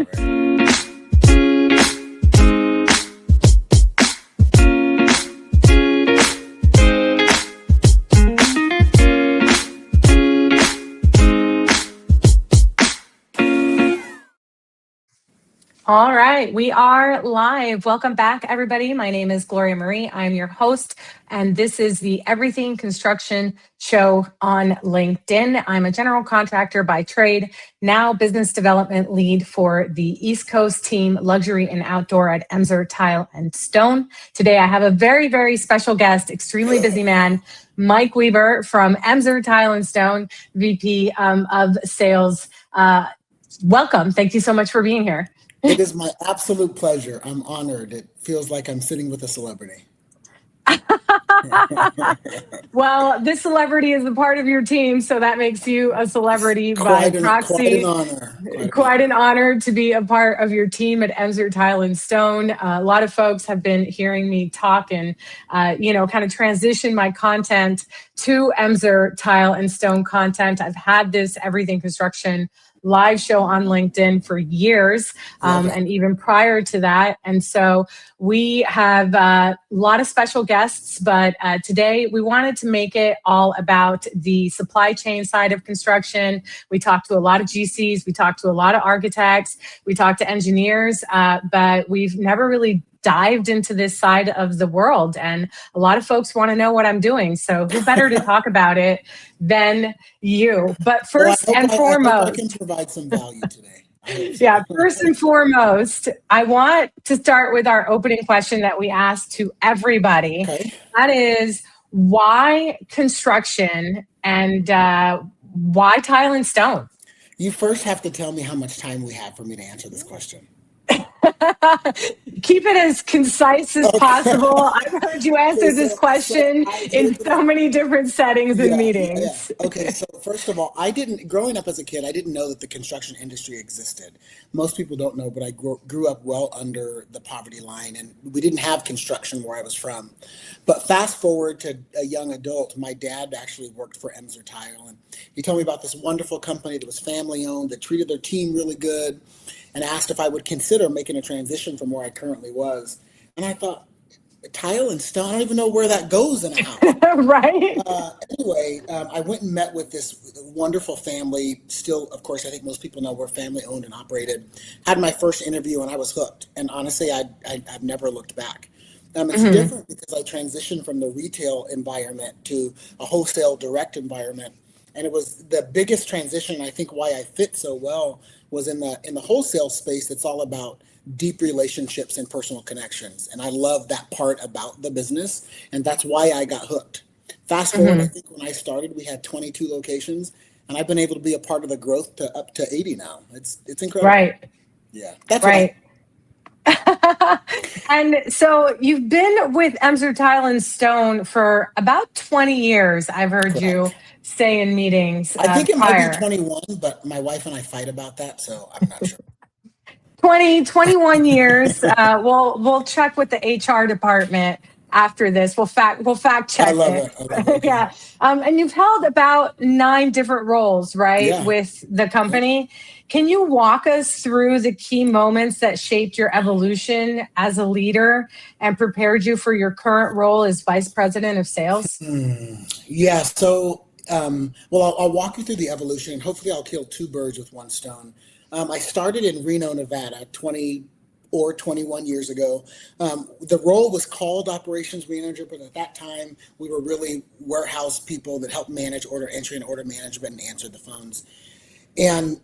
All right, we are live. Welcome back, everybody. My name is Gloria Marie. I'm your host, and this is the Everything Construction Show on LinkedIn. I'm a general contractor by trade, now business development lead for the East Coast team, luxury and outdoor at Emser Tile and Stone. Today, I have a very, very special guest, extremely busy man, Mike Weber from Emser Tile and Stone, VP of Sales. Welcome. Thank you so much for being here. It is my absolute pleasure. I'm honored. It feels like I'm sitting with a celebrity. Well, this celebrity is a part of your team, so that makes you a celebrity by proxy. Quite an honor to be a part of your team at Emser Tile and Stone. A lot of folks have been hearing me talk and, kind of transition my content to Emser Tile and Stone content. I've had this Everything Construction live show on LinkedIn for years, and even prior to that. And so we have a lot of special guests, but today we wanted to make it all about the supply chain side of construction. We talked to a lot of GCs, we talked to a lot of architects, we talked to engineers, but we've never really dived into this side of the world. And a lot of folks want to know what I'm doing. So who better to talk about it than you? But first and foremost, I hope I can provide some value today. Yeah, first and foremost, I want to start with our opening question that we ask to everybody. Okay. That is, why construction and why tile and stone? You first have to tell me how much time we have for me to answer this question. Keep it as concise as possible. I've heard you answer this question in so many different settings and meetings. Yeah. Okay, so first of all, growing up as a kid, I didn't know that the construction industry existed. Most people don't know, but I grew up well under the poverty line, and we didn't have construction where I was from. But fast forward to a young adult, my dad actually worked for Emser Tile, and he told me about this wonderful company that was family owned, that treated their team really good, and asked if I would consider making a transition from where I currently was. And I thought, tile and stone, I don't even know where that goes in a house. Right. Anyway, I went and met with this wonderful family. Still, of course, I think most people know we're family owned and operated. Had my first interview and I was hooked. And honestly, I've never looked back. It's different because I transitioned from the retail environment to a wholesale direct environment. And it was the biggest transition. I think why I fit so well was in the wholesale space. It's all about deep relationships and personal connections. And I love that part about the business. And that's why I got hooked. Fast forward, I think when I started, we had 22 locations. And I've been able to be a part of the growth to up to 80 now. It's incredible. Right. Yeah. That's right. And so you've been with Emser Tile and Stone for about 20 years, I've heard you say in meetings. I think it might be 21, but my wife and I fight about that, so I'm not sure. 21 years. We'll check with the HR department after this. We'll fact check I love it. Yeah. And you've held about 9 different roles, right, with the company. Can you walk us through the key moments that shaped your evolution as a leader and prepared you for your current role as vice president of sales? Yeah. So, I'll walk you through the evolution, and hopefully I'll kill 2 birds with 1 stone. I started in Reno, Nevada, 20 or 21 years ago. The role was called operations manager, but at that time we were really warehouse people that helped manage order entry and order management and answered the phones. And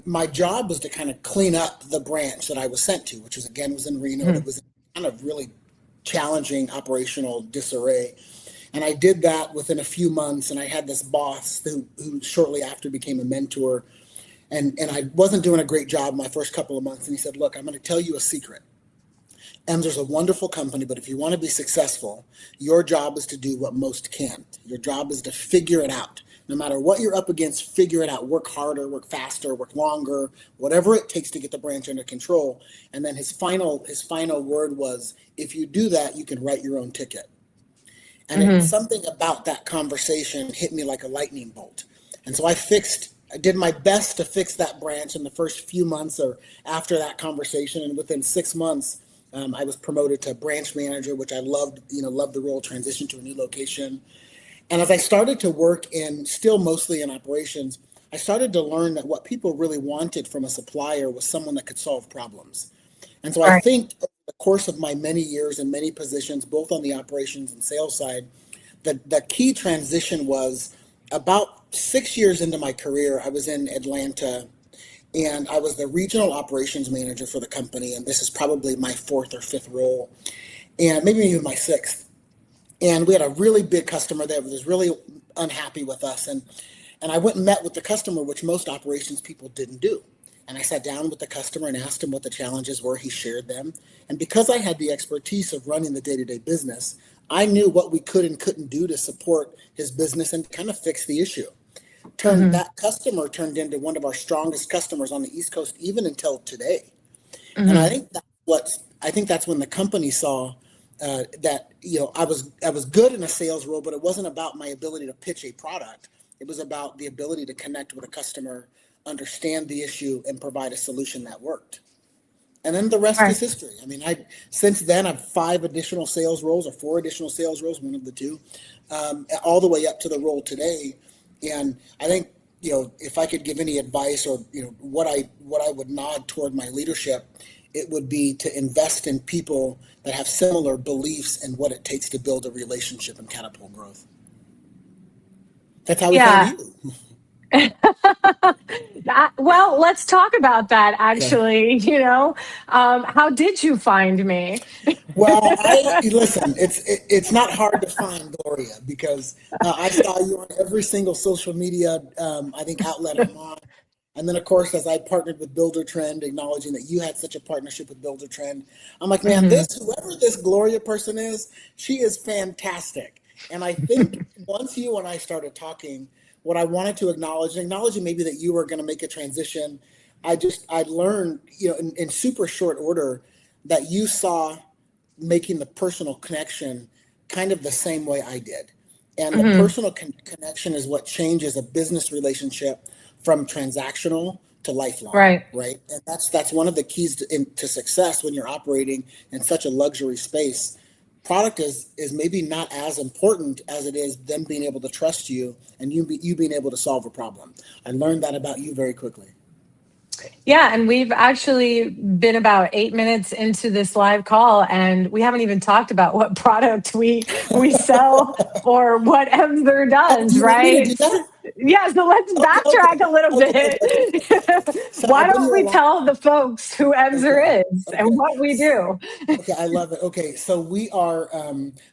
my job was to kind of clean up the branch that I was sent to, which was in Reno. It was kind of really challenging operational disarray. And I did that within a few months. And I had this boss who shortly after became a mentor. And I wasn't doing a great job my first couple of months. And he said, look, I'm going to tell you a secret. Emser's a wonderful company, but if you want to be successful, your job is to do what most can't. Your job is to figure it out. No matter what you're up against, figure it out. Work harder, work faster, work longer, whatever it takes to get the branch under control. And then his final word was, if you do that, you can write your own ticket. And something about that conversation hit me like a lightning bolt. And so I fixed I did my best to fix that branch in the first few months or after that conversation. And within 6 months, I was promoted to branch manager, which I loved, loved the role, transitioned to a new location. And as I started to work still mostly in operations, I started to learn that what people really wanted from a supplier was someone that could solve problems. And so I Right. think over the course of my many years and many positions, both on the operations and sales side, the key transition was about 6 years into my career. I was in Atlanta and I was the regional operations manager for the company. And this is probably my fourth or fifth role, and maybe even my sixth. And we had a really big customer that was really unhappy with us. And I went and met with the customer, which most operations people didn't do. And I sat down with the customer and asked him what the challenges were. He shared them. And because I had the expertise of running the day-to-day business, I knew what we could and couldn't do to support his business and kind of fix the issue. That customer turned into one of our strongest customers on the East Coast, even until today. And I think that's when the company saw that I was good in a sales role, but it wasn't about my ability to pitch a product. It was about the ability to connect with a customer, understand the issue, and provide a solution that worked. And then the rest is Right. history. I mean, since then I've 5 additional sales roles or 4 additional sales roles, one of the two, all the way up to the role today. And I think if I could give any advice or what I would nod toward my leadership, it would be to invest in people that have similar beliefs in what it takes to build a relationship and catapult growth. That's how we found Yeah. you. Well, let's talk about that Okay. actually. How did you find me? Well, listen. It's not hard to find Gloria because I saw you on every single social media I think outlet I'm on, and then of course as I partnered with Builder Trend, acknowledging that you had such a partnership with Builder Trend, I'm like, man, Hmm. whoever this Gloria person is, she is fantastic. And I think once you and I started talking, what I wanted to acknowledging maybe that you were going to make a transition, I learned in super short order that you saw making the personal connection kind of the same way I did. And the Hmm. personal connection is what changes a business relationship from transactional to lifelong, Right. right? And that's one of the keys to success when you're operating in such a luxury space. Product is maybe not as important as it is them being able to trust you and you being able to solve a problem. I learned that about you very quickly. Yeah, and we've actually been about 8 minutes into this live call, and we haven't even talked about what product we sell or what Emser Oh, do does, you want me to do right? that? Yeah, so let's Okay, okay, backtrack a little okay, okay, okay. bit. So Why I've been don't here a we while. tell the folks who Okay, Emser is and okay. what we do? Okay, I love it. Okay, so we are,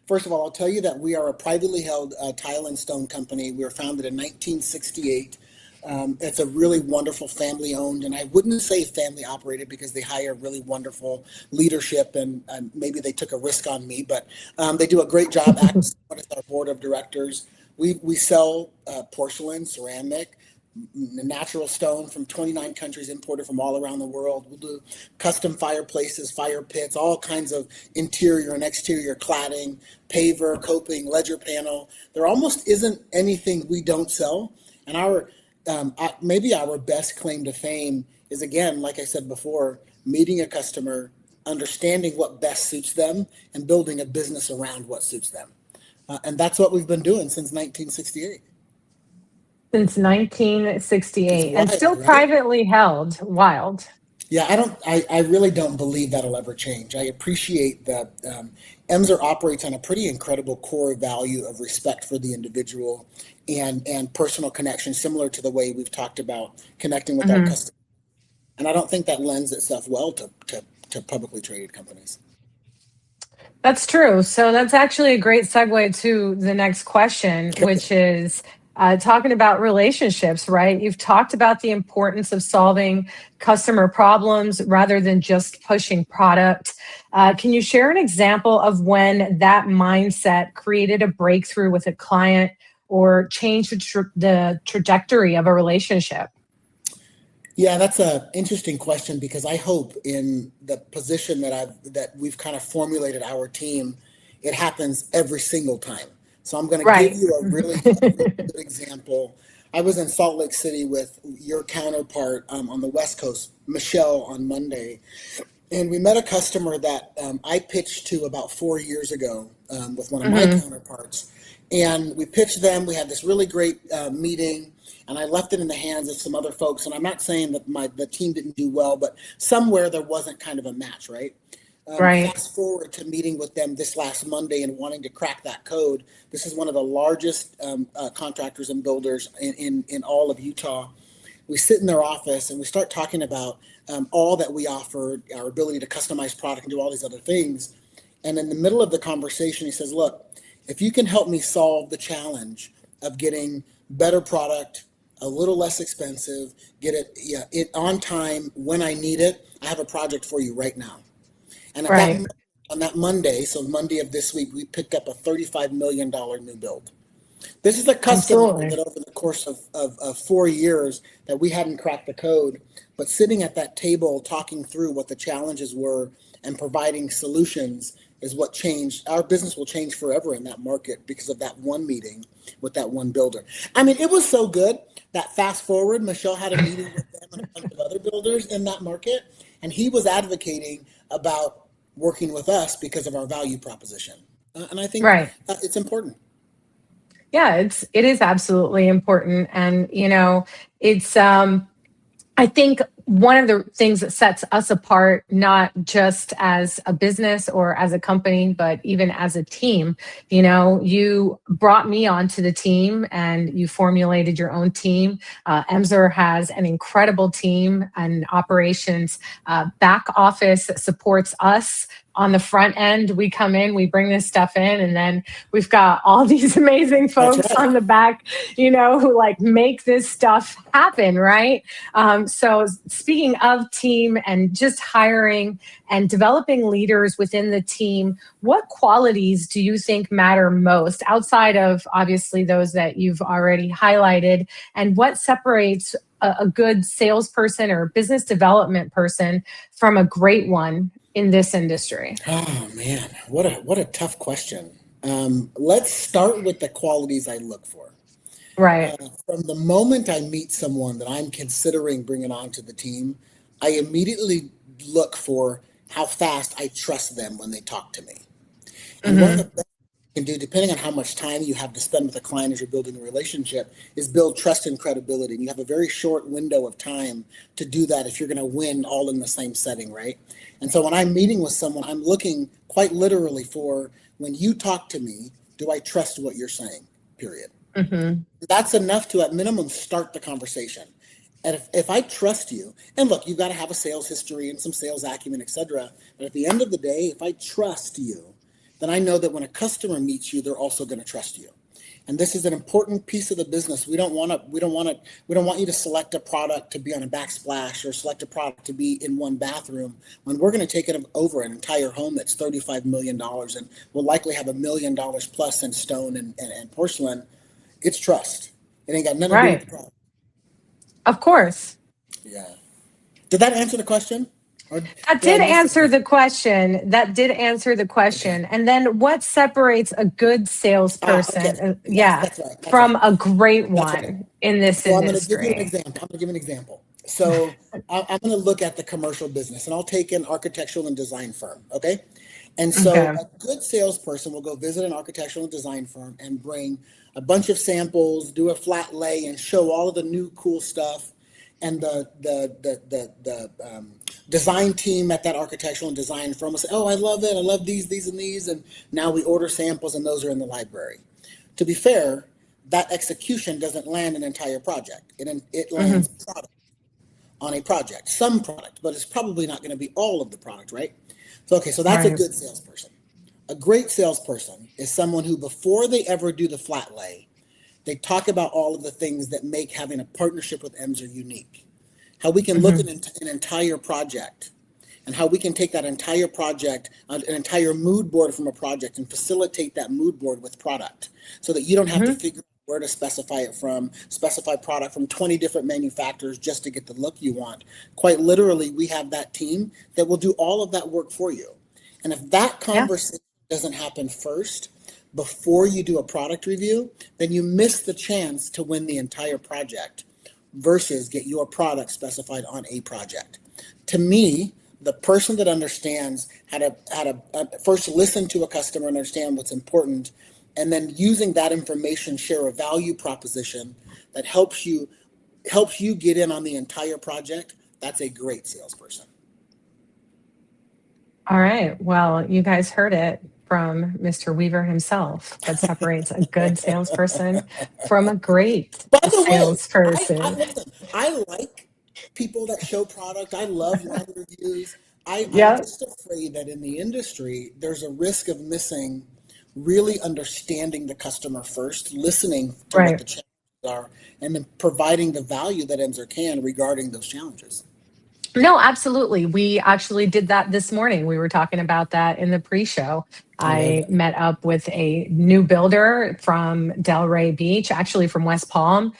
first of all, I'll tell you that we are a privately held tile and stone company. We were founded in 1968. It's a really wonderful family owned, and I wouldn't say family operated because they hire really wonderful leadership and maybe they took a risk on me, but they do a great job acting as our board of directors. We sell porcelain, ceramic, natural stone from 29 countries imported from all around the world. We'll do custom fireplaces, fire pits, all kinds of interior and exterior cladding, paver, coping, ledger panel. There almost isn't anything we don't sell. And maybe our best claim to fame is, again, like I said before, meeting a customer, understanding what best suits them, and building a business around what suits them. And that's what we've been doing since 1968. Since It's 1968 and wild, still right? privately held. Wild. Yeah, I really don't believe that'll ever change. I appreciate that Emser operates on a pretty incredible core value of respect for the individual and personal connection, similar to the way we've talked about connecting with our Mhm. customers. And I don't think that lends itself well to publicly traded companies. That's true. So that's actually a great segue to the next question, Okay. which is talking about relationships, right? You've talked about the importance of solving customer problems rather than just pushing product. Can you share an example of when that mindset created a breakthrough with a client or changed the trajectory of a relationship? Yeah, that's an interesting question because I hope in the position that we've kind of formulated our team, it happens every single time. So I'm going to give Right. you a really good example. I was in Salt Lake City with your counterpart on the West Coast, Michelle, on Monday, and we met a customer that I pitched to about 4 years ago with one of my Hmm. counterparts. And we pitched them. We had this really great meeting, and I left it in the hands of some other folks. And I'm not saying that the team didn't do well, but somewhere there wasn't kind of a match, right? Right. Fast forward to meeting with them this last Monday and wanting to crack that code. This is one of the largest contractors and builders in all of Utah. We sit in their office and we start talking about all that we offer, our ability to customize product and do all these other things. And in the middle of the conversation, he says, look, if you can help me solve the challenge of getting better product, a little less expensive, get it on time when I need it, I have a project for you right now. And Right. on that Monday, so Monday of this week, we picked up a $35 million new build. This is a customer Absolutely. that over the course of 4 years that we hadn't cracked the code, but sitting at that table talking through what the challenges were and providing solutions is what changed. Our business will change forever in that market because of that one meeting with that one builder. I mean, it was so good that fast forward, Michelle had a meeting with them and a bunch of other builders in that market, and he was advocating about working with us because of our value proposition. And I think Right. it's important. Yeah, it is absolutely important. And it's I think one of the things that sets us apart, not just as a business or as a company, but even as a team, you brought me onto the team and you formulated your own team. Emser has an incredible team and operations back office that supports us. On the front end, we come in, we bring this stuff in, and then we've got all these amazing That's folks right. on the back, who like make this stuff happen, right? So, speaking of team and just hiring and developing leaders within the team, what qualities do you think matter most outside of obviously those that you've already highlighted? And what separates a good salesperson or business development person from a great one in this industry? Oh man, what a tough question. Let's start with the qualities I look for. Right. From the moment I meet someone that I'm considering bringing onto the team, I immediately look for how fast I trust them when they talk to me. And one of the Hmm. best you can do, depending on how much time you have to spend with a client as you're building a relationship, is build trust and credibility. And you have a very short window of time to do that if you're going to win all in the same setting, right? And so when I'm meeting with someone, I'm looking quite literally for when you talk to me, do I trust what you're saying? Period. Hmm. That's enough to at minimum start the conversation. And if I trust you, and look, you've got to have a sales history and some sales acumen, etc. But at the end of the day, if I trust you, then I know that when a customer meets you, they're also going to trust you. And this is an important piece of the business. We don't want you to select a product to be on a backsplash or select a product to be in one bathroom when we're going to take it over an entire home that's $35 million dollars and will likely have $1 million plus in stone and porcelain. It's trust. It ain't got nothing to do with Right. the product. Of course. Yeah. Did that answer the question? Or That did I did miss answer anything? the question. That did answer the Okay. question. And then what separates a good Okay. salesperson, Yes, yeah, that's right. That's right. from a great That's right. one in this So I'm going to give you an industry? example. I'm going to give you an example. So I'm going to look at the commercial business, and I'll take an architectural and design firm. Okay. And so Okay. a good salesperson will go visit an architectural and design firm and bring a bunch of samples, do a flat lay, and show all of the new cool stuff. And the design team at that architectural and design firm will say, "Oh, I love it. I love these, and these." And now we order samples, and those are in the library. To be fair, that execution doesn't land an entire project. It lands Hmm. product on a project, some product, but it's probably not going to be all of the product, right? So, okay, so that's a Right. good salesperson. A great salesperson is someone who, before they ever do the flat lay, they talk about all of the things that make having a partnership with Emser unique. How we can look at Hmm. an entire project and how we can take that entire project, an entire mood board from a project, and facilitate that mood board with product so that you don't have to Hmm. figure out where to specify it from, specify product from 20 different manufacturers just to get the look you want. Quite literally, we have that team that will do all of that work for you. And if that Yeah. conversation doesn't happen first, before you do a product review, then you miss the chance to win the entire project versus get your product specified on a project. To me, the person that understands how to first listen to a customer and understand what's important, and then using that information, share a value proposition that helps you get in on the entire project, that's a great salesperson. All right. Well, you guys heard it from Mr. Weaver himself. That separates a good salesperson from a great By the way, salesperson. listen, I like people that show product. I love wine reviews. I'm Yep. just afraid that in the industry, there's a risk of missing really understanding the customer first, listening to what the Right. challenges are, and then providing the value that Emser can regarding those challenges. No, absolutely. We actually did that this morning. We were talking about that in the pre-show. I love I it. met up with a new builder from Delray Beach, actually from West Palm,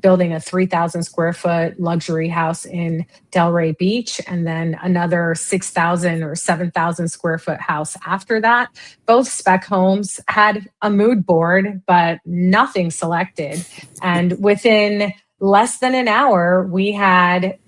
building a 3,000 square foot luxury house in Delray Beach, and then another 6,000 or 7,000 square foot house after that. Both spec homes had a mood board, but nothing selected. And within less than an hour, we had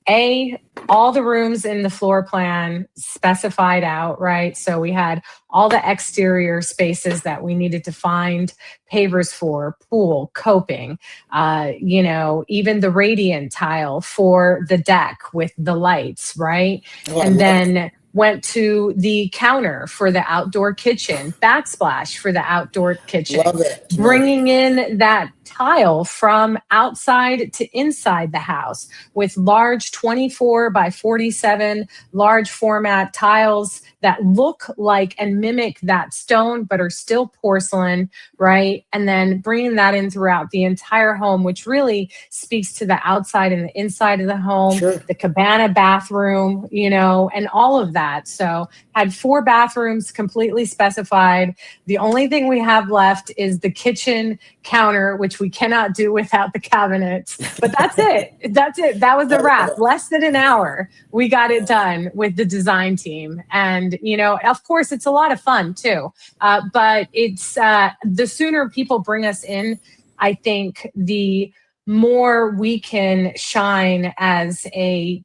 all the rooms in the floor plan specified out, right? So we had all the exterior spaces that we needed to find pavers for, pool, coping, even the radiant tile for the deck with the lights, right? Oh, I And love it. then went to the counter for the outdoor kitchen, backsplash for the outdoor kitchen, Love it. Love it. bringing in that tile from outside to inside the house with large 24 by 47 large format tiles that look like and mimic that stone, but are still porcelain, right? And then bringing that in throughout the entire home, which really speaks to the outside and the inside of the home, Sure. the cabana bathroom, and all of that. So had 4 bathrooms completely specified. The only thing we have left is the kitchen counter, which we cannot do without the cabinets. But that's it. That's it. That was a wrap. Less than an hour, we got it done with the design team. And, of course, it's a lot of fun too. But it's the sooner people bring us in, I think the more we can shine as a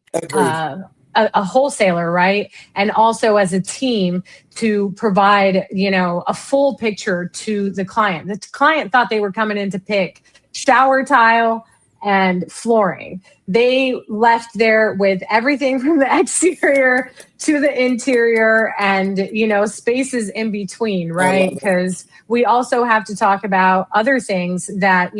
wholesaler, right? And also as a team to provide, a full picture to the client. The client thought they were coming in to pick shower tile and flooring. They left there with everything from the exterior to the interior and, spaces in between, I right? love it. Because we also have to talk about other things that,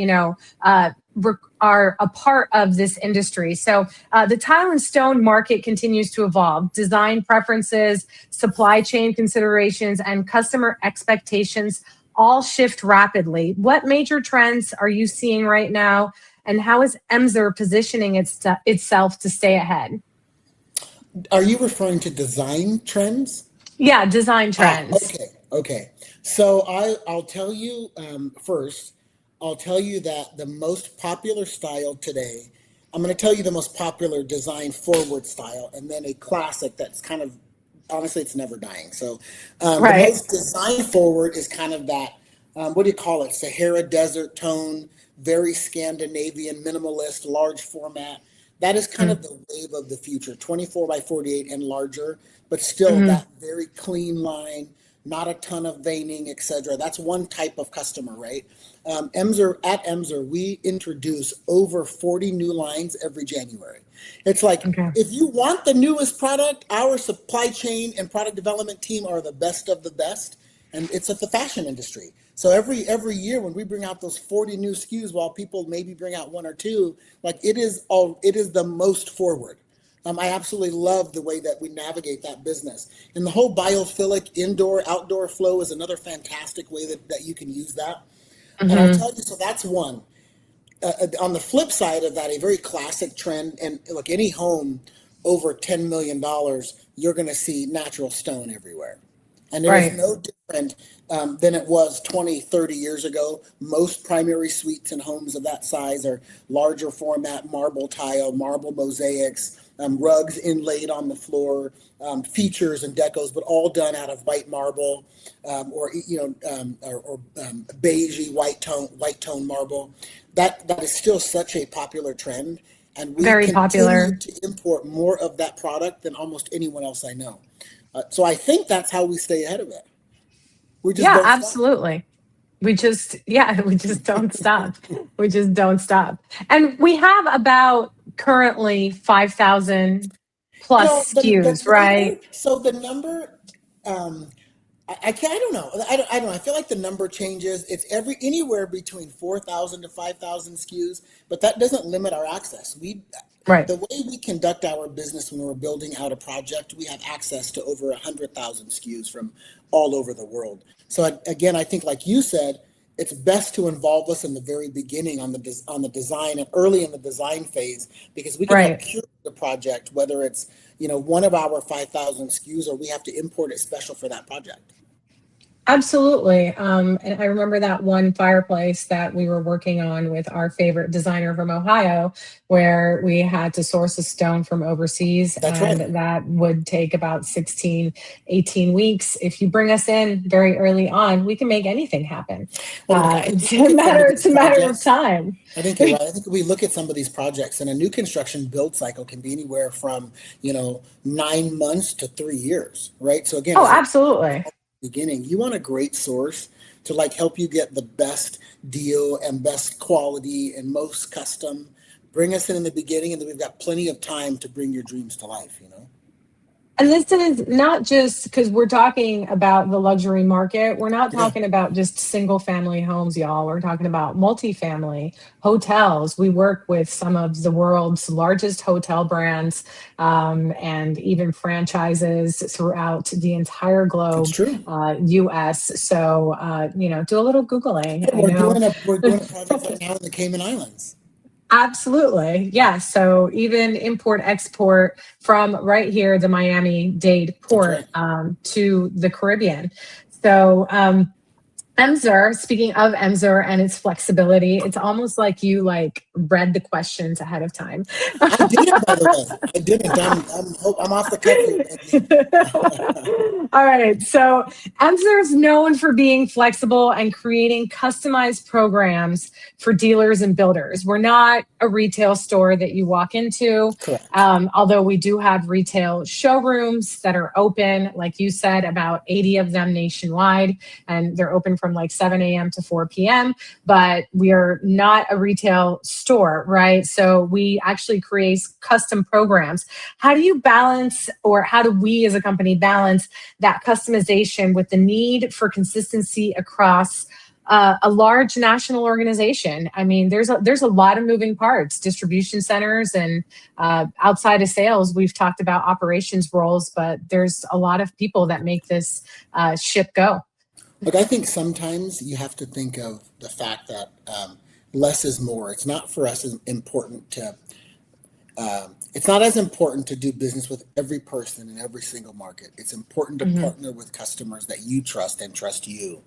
are a part of this industry. So the tile and stone market continues to evolve. Design preferences, supply chain considerations, and customer expectations all shift rapidly. What major trends are you seeing right now? And how is Emser positioning itself to stay ahead? Are you referring to design trends? Yeah, design trends. Okay. So I'll tell you first, I'll tell you that the most popular style today, I'm going to tell you the most popular design forward style, and then a classic that's kind of, honestly, it's never dying. So the Right. most design forward is kind of that, what do you call it? Sahara desert tone, very Scandinavian, minimalist, large format. That is kind of the wave of the future, 24 by 48 and larger, but still Mm-hmm. that very clean line, not a ton of veining, etc. That's one type of customer, right? At Emser, we introduce over 40 new lines every January. It's like, Okay. if you want the newest product, our supply chain and product development team are the best of the best, and it's at the fashion industry. So every year when we bring out those 40 new SKUs, while people maybe bring out 1 or 2, like it is the most forward. I absolutely love the way that we navigate that business. And the whole biophilic indoor outdoor flow is another fantastic way that you can use that. And I'll Mm-hmm. tell you, so that's one. On the flip side of that, a very classic trend, and look, any home over $10 million, you're going to see natural stone everywhere. And it is Right. no different than it was 20, 30 years ago. Most primary suites and homes of that size are larger format marble tile, marble mosaics, rugs inlaid on the floor, features and decos, but all done out of white marble, or beigey white tone marble. That is still such a popular trend, and we Very continue popular. to import more of that product than almost anyone else I know. So I think that's how we stay ahead of it. We just Yeah, don't stop. absolutely. We just don't stop. We just don't stop. And we have about currently 5,000 You plus know, SKUs, the number. right? So the number. Um, I can't. I don't know. I don't know. I feel like the number changes. It's anywhere between 4,000 to 5,000 SKUs, but that doesn't limit our access. Right. The way we conduct our business when we're building out a project, we have access to over 100,000 SKUs from all over the world. So again, I think, like you said, it's best to involve us in the very beginning on the design and early in the design phase, because we can help Right. curate the project, whether it's one of our 5,000 SKUs or we have to import it special for that project. Absolutely. And I remember that one fireplace that we were working on with our favorite designer from Ohio, where we had to source a stone from overseas, That's and right. that would take about 16, 18 weeks. If you bring us in very early on, we can make anything happen. Well, look, I think we look It's a at some of matter, these it's a matter of projects. time. I think you're right. I think we look at some of these projects, and a new construction build cycle can be anywhere from 9 months to 3 years, right? So again, Oh, as a absolutely. beginning, you want a great source to like help you get the best deal and best quality and most custom. Bring us in the beginning, and then we've got plenty of time to bring your dreams to life. And this is not just because we're talking about the luxury market. We're not Yeah, talking about just single family homes, y'all. We're talking about multifamily hotels. We work with some of the world's largest hotel brands, and even franchises throughout the entire it's globe, true. US. So, do a little Googling. Yeah, I know. we're doing a project right now in the Cayman Islands. Absolutely. Yeah. So even import export from right here, the Miami-Dade That's port, right. to the Caribbean. So, Emser, speaking of Emser and its flexibility, it's almost like you like read the questions ahead of time. I didn't, by the way. I didn't. I'm off the cuff here, baby. All right. So Emser is known for being flexible and creating customized programs for dealers and builders. We're not a retail store that you walk into, Correct. although we do have retail showrooms that are open, like you said, about 80 of them nationwide, and they're open from like 7 a.m. to 4 p.m. But we are not a retail store, right? So we actually create custom programs. How do you balance, or how do we as a company balance that customization with the need for consistency across a large national organization? I mean, there's a lot of moving parts, distribution centers, and outside of sales, we've talked about operations roles, but there's a lot of people that make this ship go. Look, I think sometimes you have to think of the fact that less is more. It's not for us as important to. It's not as important to do business with every person in every single market. It's important to Mhm. partner with customers that you trust and trust you.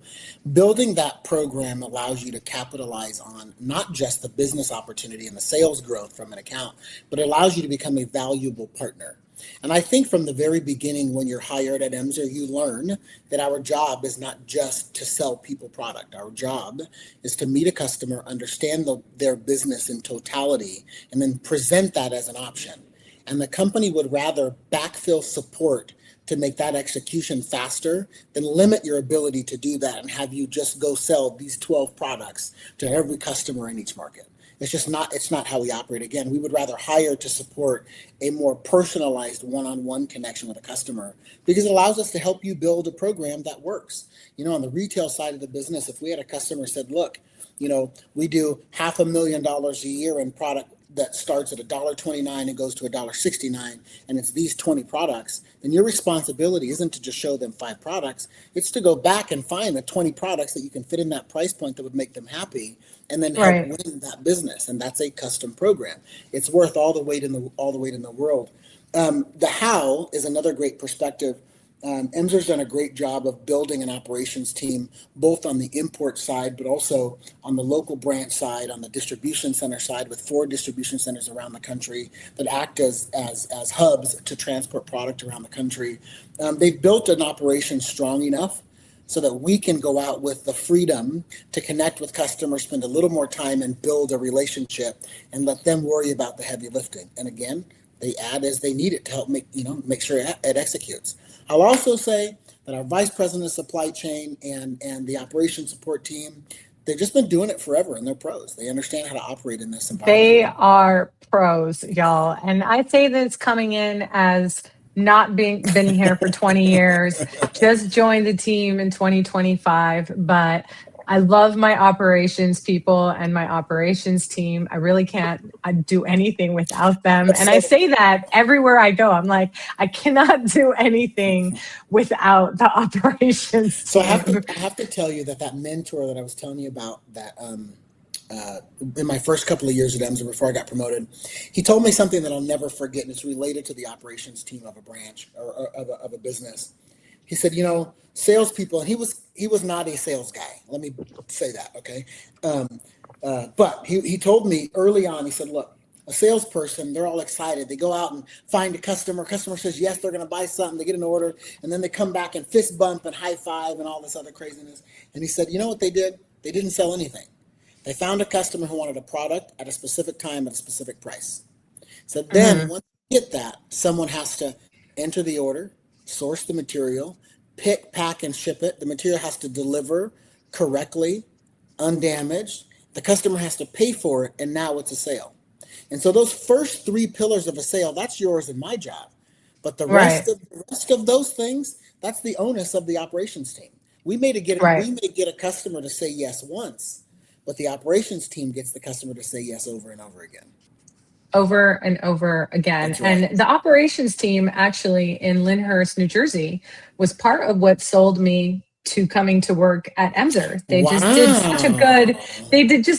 Building that program allows you to capitalize on not just the business opportunity and the sales growth from an account, but it allows you to become a valuable partner. And I think from the very beginning, when you're hired at Emser, you learn that our job is not just to sell people product. Our job is to meet a customer, understand their business in totality, and then present that as an option. And the company would rather backfill support to make that execution faster than limit your ability to do that and have you just go sell these 12 products to every customer in each market. It's not how we operate. Again, we would rather hire to support a more personalized one-on-one connection with a customer, because it allows us to help you build a program that works. On the retail side of the business, if we had a customer said, look, we do $500,000 a year in product that starts at $1.29 and goes to $1.69, and it's these 20 products, then your responsibility isn't to just show them 5 products. It's to go back and find the 20 products that you can fit in that price point that would make them happy, and then help Right. win that business. And that's a custom program. It's worth all the weight in the world. The how is another great perspective. Emser's done a great job of building an operations team, both on the import side, but also on the local branch side, on the distribution center side, with 4 distribution centers around the country that act as hubs to transport product around the country. They've built an operation strong enough so that we can go out with the freedom to connect with customers, spend a little more time and build a relationship and let them worry about the heavy lifting. And again, they add as they need it to help make sure it executes. I'll also say that our vice president of supply chain and the operations support team, they've just been doing it forever, and they're pros. They understand how to operate in this environment. They are pros, y'all. And I say this coming in as not been here for 20 years, just joined the team in 2025, but I love my operations people and my operations team. I really can't do anything without them. And I say that everywhere I go. I'm like, I cannot do anything without the operations team. So I have to tell you that mentor that I was telling you about, that in my first couple of years at Emser before I got promoted, he told me something that I'll never forget, and it's related to the operations team of a branch or of a business. He said, salespeople, and he was not a sales guy. Let me say that, okay? But he told me early on, he said, look, a salesperson, they're all excited. They go out and find a customer. Customer says, yes, they're going to buy something. They get an order, and then they come back and fist bump and high five and all this other craziness. And he said, you know what they did? They didn't sell anything. They found a customer who wanted a product at a specific time at a specific price. So then once you get that, someone has to enter the order, source the material, pick, pack, and ship it. The material has to deliver correctly, undamaged. The customer has to pay for it, and now it's a sale. And so those first 3 pillars of a sale, that's yours and my job. But the rest of those things, that's the onus of the operations team. We may get a customer to say yes once, but the operations team gets the customer to say yes over and over again. Over and over again. Right. And the operations team actually in Lyndhurst, New Jersey, was part of what sold me to coming to work at Emser. They just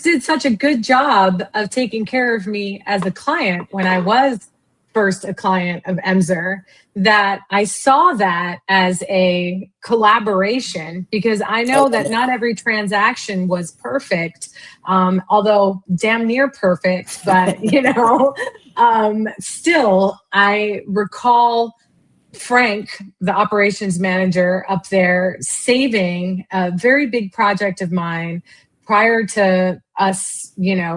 did such a good job of taking care of me as a client when I was first a client of Emser, that I saw that as a collaboration, because I know that not every transaction was perfect, although damn near perfect, but still I recall Frank, the operations manager up there, saving a very big project of mine prior to us,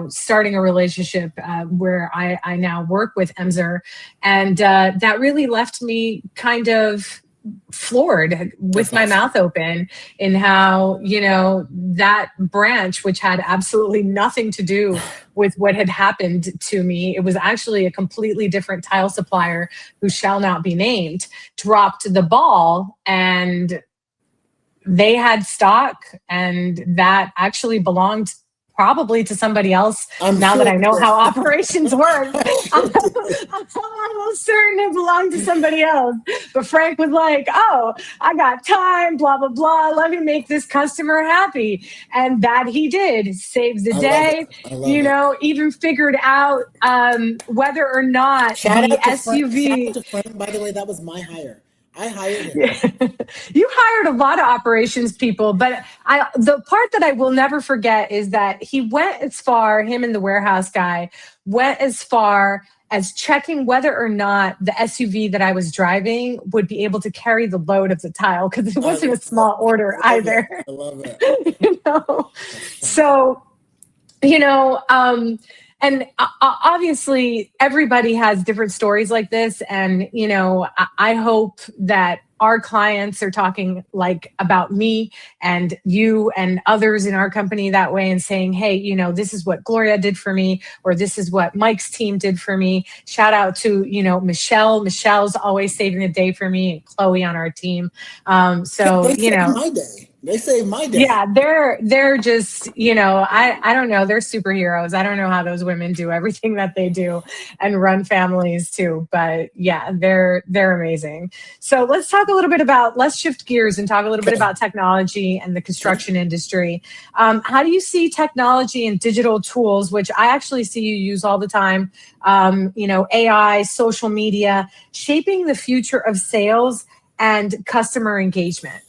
starting a relationship where I now work with Emser. And that really left me kind of floored with my mouth open in how, that branch, which had absolutely nothing to do with what had happened to me. It was actually a completely different tile supplier who shall not be named, dropped the ball, and they had stock, and that actually belonged probably to somebody else. Now that I know how operations work, I'm almost certain it belonged to somebody else. But Frank was like, oh, I got time, blah, blah, blah. Let me make this customer happy. And that he did. Saved the day, even figured out whether or not the SUV. Shout out to Frank, by the way, that was my hire. I hired him. You hired a lot of operations people, but the part that I will never forget is that he went as far, him and the warehouse guy, went as far as checking whether or not the SUV that I was driving would be able to carry the load of the tile, because it wasn't a small order either. I love it. So, and obviously everybody has different stories like this. And, I hope that our clients are talking about me and you and others in our company that way, and saying, hey, this is what Gloria did for me, or this is what Mike's team did for me. Shout out to, Michelle. Michelle's always saving the day for me, and Chloe on our team. My day. They saved my day. Yeah, they're just, I don't know. They're superheroes. I don't know how those women do everything that they do and run families too. But yeah, they're amazing. So let's shift gears and talk a little bit about technology and the construction industry. How do you see technology and digital tools, which I actually see you use all the time, AI, social media, shaping the future of sales and customer engagement?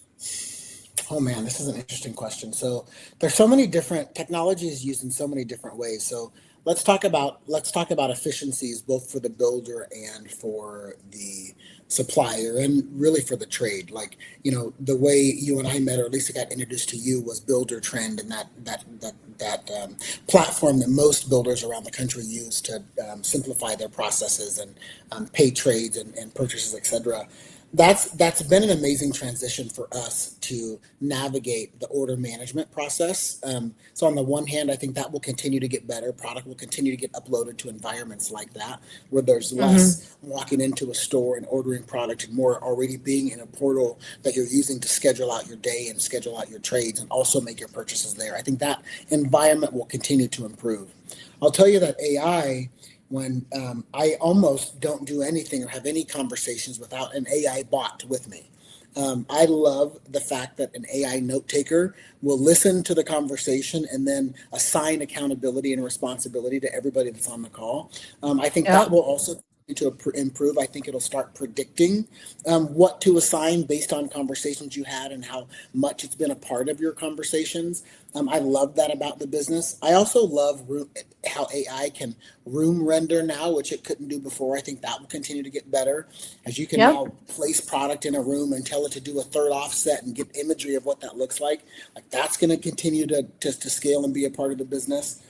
Oh man, this is an interesting question. So there's so many different technologies used in so many different ways. So let's talk about efficiencies both for the builder and for the supplier and really for the trade. Like, the way you and I met, or at least I got introduced to you, was Builder Trend, and that platform that most builders around the country use to simplify their processes and pay trades and purchases, etc. That's been an amazing transition for us to navigate the order management process. So on the one hand, I think that will continue to get better. Product will continue to get uploaded to environments like that, where there's Mm-hmm. less walking into a store and ordering product and more already being in a portal that you're using to schedule out your day and schedule out your trades and also make your purchases there. I think that environment will continue to improve. I'll tell you that AI, when I almost don't do anything or have any conversations without an AI bot with me. I love the fact that an AI note taker will listen to the conversation and then assign accountability and responsibility to everybody that's on the call. I think that Yep. will also continue to improve. I think it'll start predicting what to assign based on conversations you had and how much it's been a part of your conversations. I love that about the business. I also love how AI can room render now, which it couldn't do before. I think that will continue to get better, as you can Yep. now place product in a room and tell it to do a third offset and give imagery of what that looks like. Like, that's going to continue to scale and be a part of the business.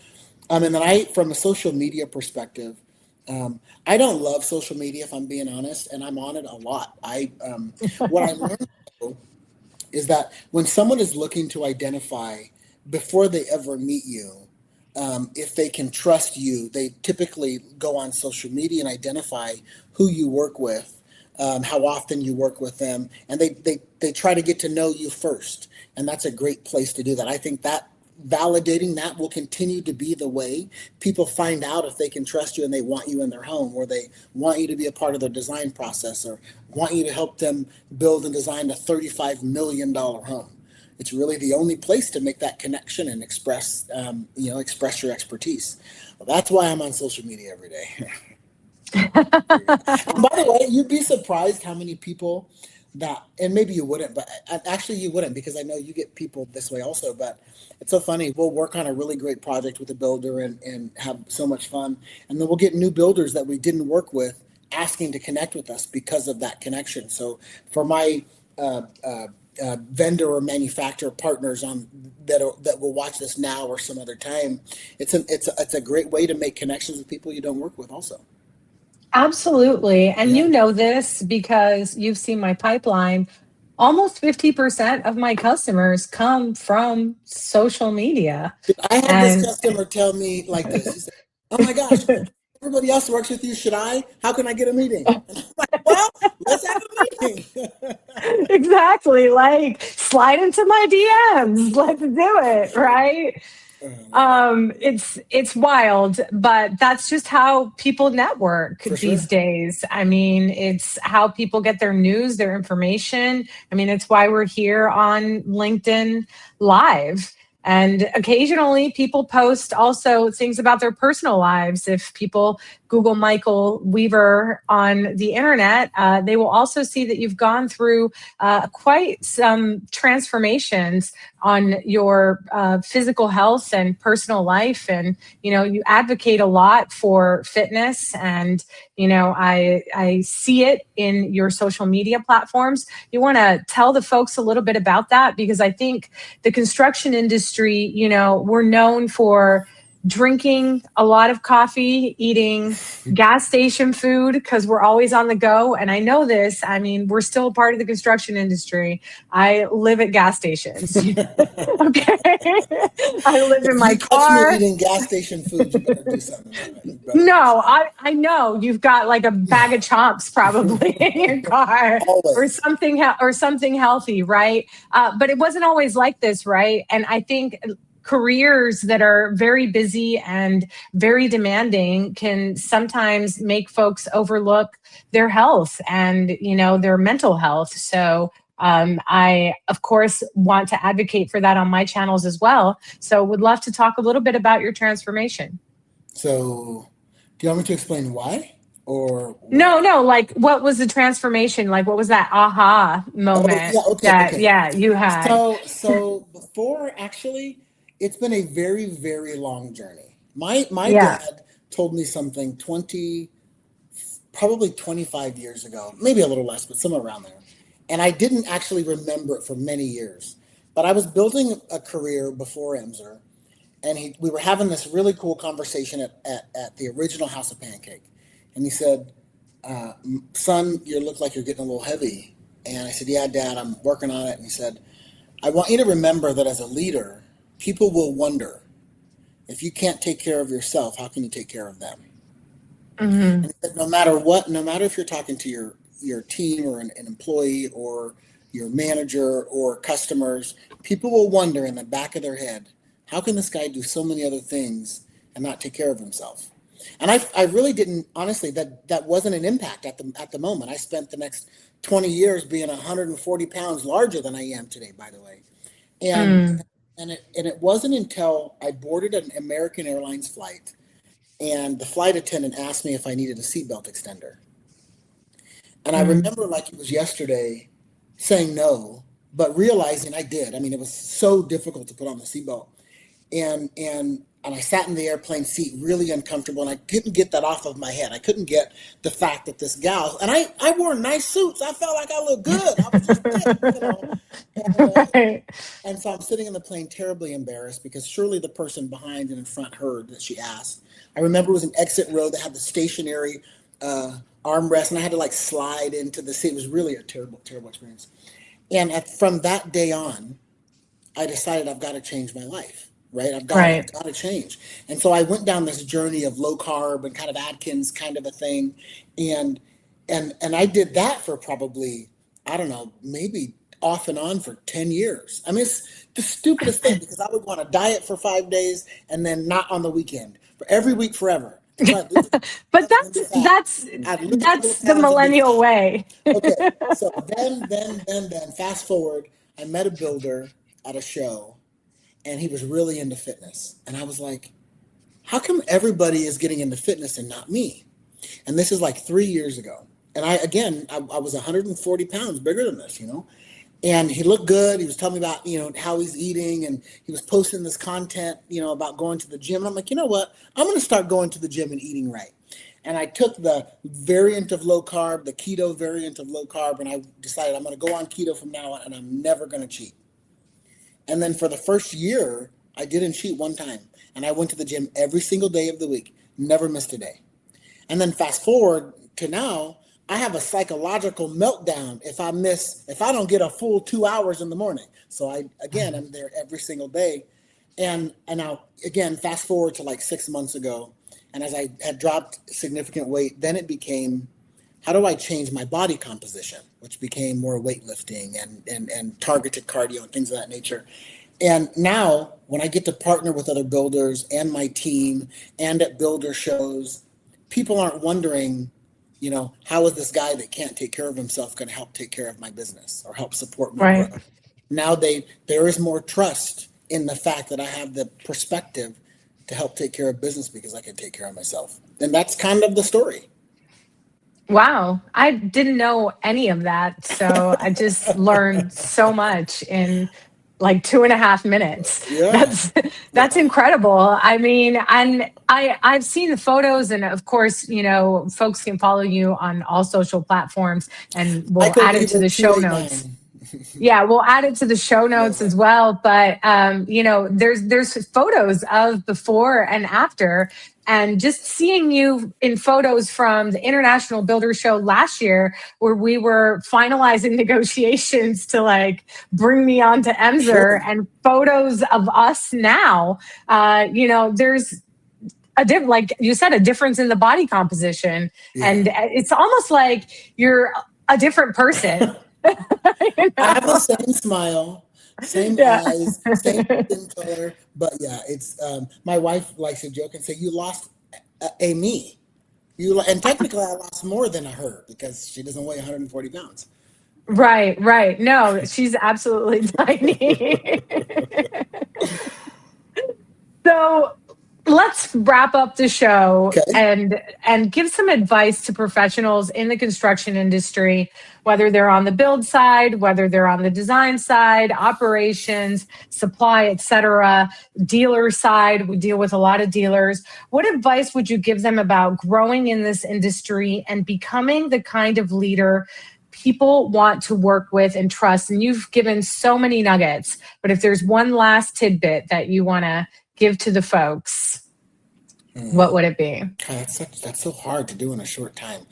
And then from a social media perspective, I don't love social media, if I'm being honest, and I'm on it a lot. What I learned though, is that when someone is looking to identify before they ever meet you, if they can trust you, they typically go on social media and identify who you work with, how often you work with them, and they try to get to know you first. And that's a great place to do that. I think that validating that will continue to be the way people find out if they can trust you and they want you in their home, or they want you to be a part of their design process, or want you to help them build and design a $35 million home. It's really the only place to make that connection and express your expertise. Well, that's why I'm on social media every day. And by the way, you'd be surprised how many people and maybe you wouldn't, but actually you wouldn't, because I know you get people this way also. But it's so funny. We'll work on a really great project with a builder and have so much fun. And then we'll get new builders that we didn't work with asking to connect with us because of that connection. So for my vendor or manufacturer partners that will watch this now or some other time, it's a great way to make connections with people you don't work with also. Absolutely. And Yeah. you know this because you've seen my pipeline. Almost 50% of my customers come from social media. I had this And customer tell me like this. He said, "Oh my gosh, everybody else works with you. Should I? How can I get a meeting?" And I'm like, "Well, let's have a meeting." exactly, like slide into my DMs. Let's do it, right? It's wild, but that's just how people network For these sure. days. I mean, it's how people get their news, their information. I mean, it's why we're here on LinkedIn Live. And occasionally people post also things about their personal lives. If people Google Michael Weaver on the internet, they will also see that you've gone through quite some transformations on your physical health and personal life. And, you advocate a lot for fitness. And, I see it in your social media platforms. You want to tell the folks a little bit about that? Because I think the construction industry, we're known for drinking a lot of coffee, eating gas station food because we're always on the go. And I know this. I mean, we're still a part of the construction industry. I live at gas stations. Okay. I live in If you my catch me car. eating gas station food, you better do something about it. You better do No, something. I know you've got like a bag of chomps probably in your car, or Always. something healthy, right? But it wasn't always like this, right? And I think careers that are very busy and very demanding can sometimes make folks overlook their health and their mental health. So I, of course, want to advocate for that on my channels as well. So would love to talk a little bit about your transformation. So, do you want me to explain why? or what? No, like what was the transformation? Like what was that aha Oh, moment yeah, okay, that, okay. yeah, you had? So before, actually, it's been a very, very long journey. My Yeah. dad told me something probably 25 years ago, maybe a little less, but somewhere around there. And I didn't actually remember it for many years. But I was building a career before Emser, and we were having this really cool conversation at the original House of Pancake. And he said, son, you look like you're getting a little heavy. And I said, yeah, Dad, I'm working on it. And he said, I want you to remember that as a leader, people will wonder, if you can't take care of yourself, how can you take care of them? Hmm. And he said, no matter what, no matter if you're talking to your team or an employee or your manager or customers, people will wonder in the back of their head, how can this guy do so many other things and not take care of himself? And I really didn't, honestly, that wasn't an impact at the moment. I spent the next 20 years being 140 pounds larger than I am today, by the way. And Mm. it wasn't until I boarded an American Airlines flight and the flight attendant asked me if I needed a seatbelt extender. And I Mm. remember like it was yesterday saying no, but realizing I did. I mean, it was so difficult to put on the seatbelt. And I sat in the airplane seat really uncomfortable, and I couldn't get that off of my head. I couldn't get the fact that this gal, and I wore nice suits. I felt like I looked good. I was just fit, you know. And, Right. and so I'm sitting in the plane terribly embarrassed because surely the person behind and in front heard that she asked. I remember it was an exit row that had the stationary armrest, and I had to like slide into the seat. It was really a terrible, terrible experience. And from that day on, I decided I've got to change my life, right? I've Right. got to change. And so I went down this journey of low carb and kind of Atkins kind of a thing. And and I did that for probably, I don't know, maybe off and on for 10 years. I mean, it's the stupidest thing because I would want to diet for 5 days and then not on the weekend, for every week forever until I lose a couple But of pounds and be fat. I'd lose a couple of that's the pounds and be millennial fat. way. Okay, so then, fast forward, I met a builder at a show, and he was really into fitness. And I was like, how come everybody is getting into fitness and not me? And this is like 3 years ago. And I was 140 pounds bigger than this, you know? And he looked good. He was telling me about, how he's eating, and he was posting this content, about going to the gym. And I'm like, you know what? I'm going to start going to the gym and eating right. And I took the variant of low carb, the keto variant of low carb, and I decided I'm going to go on keto from now on, and I'm never going to cheat. And then for the first year, I didn't cheat one time. And I went to the gym every single day of the week, never missed a day. And then fast forward to now, I have a psychological meltdown if I don't get a full 2 hours in the morning. So I'm there every single day. And now again, fast forward to like 6 months ago. And as I had dropped significant weight, then it became, how do I change my body composition, which became more weightlifting and targeted cardio and things of that nature. And now when I get to partner with other builders and my team and at builder shows, people aren't wondering, how is this guy that can't take care of himself going to help take care of my business or help support me grow? Right. Now there is more trust in the fact that I have the perspective to help take care of business because I can take care of myself. And that's kind of the story. Wow. I didn't know any of that. So I just learned so much in like 2.5 minutes. Yeah. That's Yeah. incredible. I mean, and I've seen the photos, and of course, folks can follow you on all social platforms, and we'll Michael add it to Weaver the show notes. 289. Yeah, we'll add it to the show notes Yeah. as well. But there's photos of before and after, and just seeing you in photos from the International Builder Show last year, where we were finalizing negotiations to like bring me onto Emser, Sure. and photos of us now. There's like you said, a difference in the body composition, Yeah. and it's almost like you're a different person. you I have the know? same smile, same Yeah. eyes, same skin color, but yeah, it's my wife likes to joke and say you lost a me. And technically I lost more than a her because she doesn't weigh 140 pounds. Right, right. No, she's absolutely tiny. So let's wrap up the show Okay. and give some advice to professionals in the construction industry, whether they're on the build side, whether they're on the design side, operations, supply, etc., dealer side. We deal with a lot of dealers. What advice would you give them about growing in this industry and becoming the kind of leader people want to work with and trust? And you've given so many nuggets, but if there's one last tidbit that you want to give to the folks, what would it be? That's so hard to do in a short time.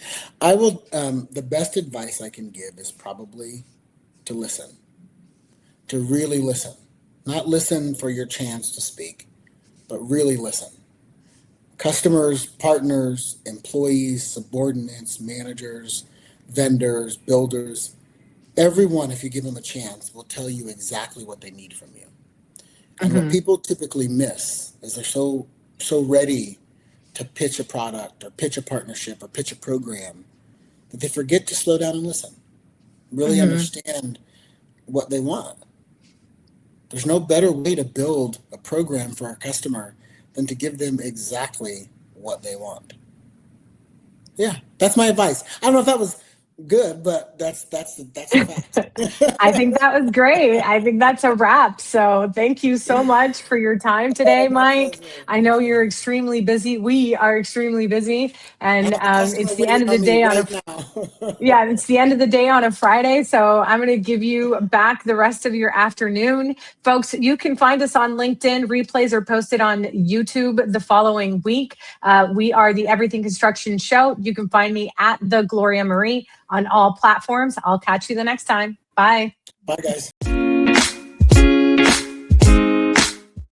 I will. The best advice I can give is probably to listen, to really listen, not listen for your chance to speak, but really listen. Customers, partners, employees, subordinates, managers, vendors, builders, everyone, if you give them a chance, will tell you exactly what they need from you. And what people typically miss is they're so ready to pitch a product or pitch a partnership or pitch a program that they forget to slow down and listen, really understand what they want. There's no better way to build a program for our customer than to give them exactly what they want. Yeah, that's my advice. I don't know if that was good, but that's a fact. I think that was great. I think that's a wrap. So thank you so much for your time today, My Mike. pleasure. I know you're extremely busy. We are extremely busy, I and have a customer it's the end waiting of the on me day on a right now. yeah, it's the end of the day on a Friday. So I'm going to give you back the rest of your afternoon. Folks, you can find us on LinkedIn. Replays are posted on YouTube the following week. We are the Everything Construction Show. You can find me at the Gloria Marie on all platforms. I'll catch you the next time. Bye. Bye, guys.